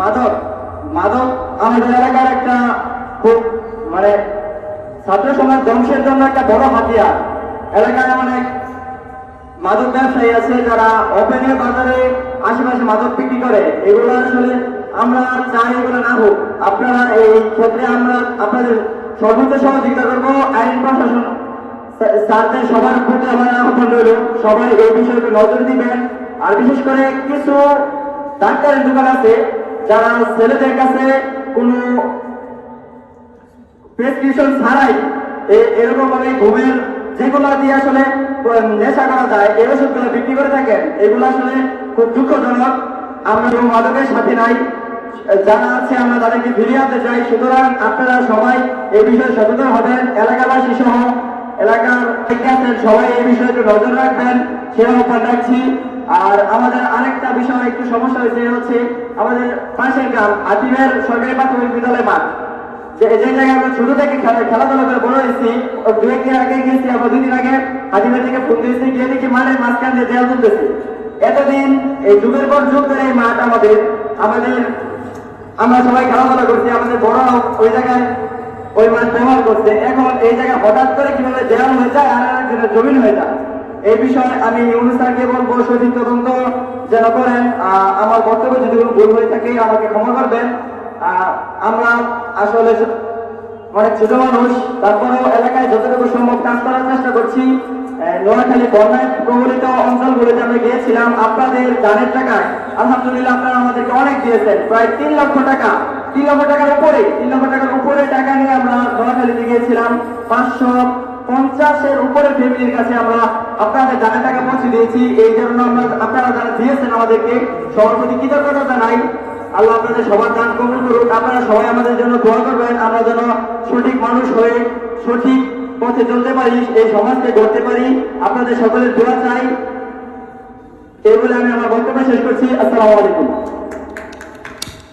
মাদক মাদক আমাদের এলাকার একটা খুব মানে ছাত্র সমাজ ধ্বংসের জন্য একটা বড় হাতিয়ার। এলাকায় অনেক মাদক ব্যবসায়ী আছে যারা ওপেনের বাজারে আশেপাশে মাদক বিক্রি করে। এগুলো আসলে আমরা চাই এগুলো না হোক। আপনারা এই ক্ষেত্রে আমরা আপনাদের সর্বোচ্চ সহযোগিতা করবো। আইন প্রশাসন স্যারদের সবার প্রতি আমার আহ্বান রইল, সবাই এই বিষয়কে নজর দিবেন। আর বিশেষ করে কিছু ডাক্তারের দোকান আছে যারা ছেলেদের কাছে কোনো প্রেসক্রিপশন ছাড়াই এরকম ভাবে ঘুমের যেগুলো দিয়ে আসলে নেশা করা যায় এই ওষুধগুলো বিক্রি করে থাকেন। এগুলো আসলে খুব দুঃখজনক। আমরা মাদকের সাথে নাই, যারা আছে আমরা তাদেরকে ফিরিয়ে আনতে চাই। সুতরাং আপনারা সবাই এই বিষয়ে সচেতন হবেন, এলাকাবাসী সহ এলাকার সবাই এই বিষয়ে একটু নজর রাখবেন, সে আহ্বান রাখছি। আর আমাদের আরেকটা বিষয় একটু সমস্যা হয়েছে, হচ্ছে আমাদের পাশের গ্রাম হাতিমের সরকারি প্রাথমিক বিদ্যালয় মাঠ, যে জায়গায় আমরা ছোট থেকে খেলাধুলা করে বড় হয়েছি। দু একদিন আগে গিয়েছি, আমরা 2 দিন আগে হাতিমের থেকে ফোন দিয়েছি, গিয়ে দেখি মাঠের মাঝখান দিয়ে দেয়াল তুলতেছি। এতদিন এই যুগের পর যুগ ধরে এই মাঠ আমাদের আমরা সবাই খেলাধুলা করছি, আমাদের বড়রাও ওই জায়গায় ওই মাঠ ব্যবহার করছে। এখন এই জায়গায় হঠাৎ করে কিভাবে দেয়াল হয়ে যায় আর একজনের জমিন হয়ে যায়, এই বিষয়ে আমি অনুষ্ঠানকে বলবো সঠিক তদন্ত যেন করেন। আমার বক্তব্য যদি কোনো ভুল হয়ে থাকে আমাকে ক্ষমা করবেন। আমরা আসলে অনেক ছোট মানুষ, তারপরেও এলাকায় যতটুকু সম্ভব কাজ করার চেষ্টা করছি। নোয়াখালী বন্যায় প্রবলিত অঞ্চলগুলোতে আমরা গিয়েছিলাম আপনাদের দানের টাকায়। আলহামদুলিল্লাহ আপনারা আমাদেরকে অনেক দিয়েছেন, প্রায় 3 লক্ষ টাকা, 3 লক্ষ টাকার উপরে টাকা নিয়ে আমরা নোয়াখালীতে গিয়েছিলাম। 550-এর উপরে ফ্যামিলির কাছে আমরা আপনাদের দানের টাকা পৌঁছে দিয়েছি। এই জন্য আপনারা যারা দিয়েছেন আমাদেরকে সবার প্রতি কৃতজ্ঞতা জানাই। আল্লাহ আপনাদের সবার দান কবুল করুন। আপনারা সবাই আমাদের জন্য দোয়া করবেন, আমরা যেন সঠিক মানুষ হয়ে সঠিক পথে চলতে পারি, এই সমাজকে গড়তে পারি। আপনাদের সকলের দোয়া চাই। এই বলে আমি আমার বক্তব্য শেষ করছি। আসসালামু আলাইকুম।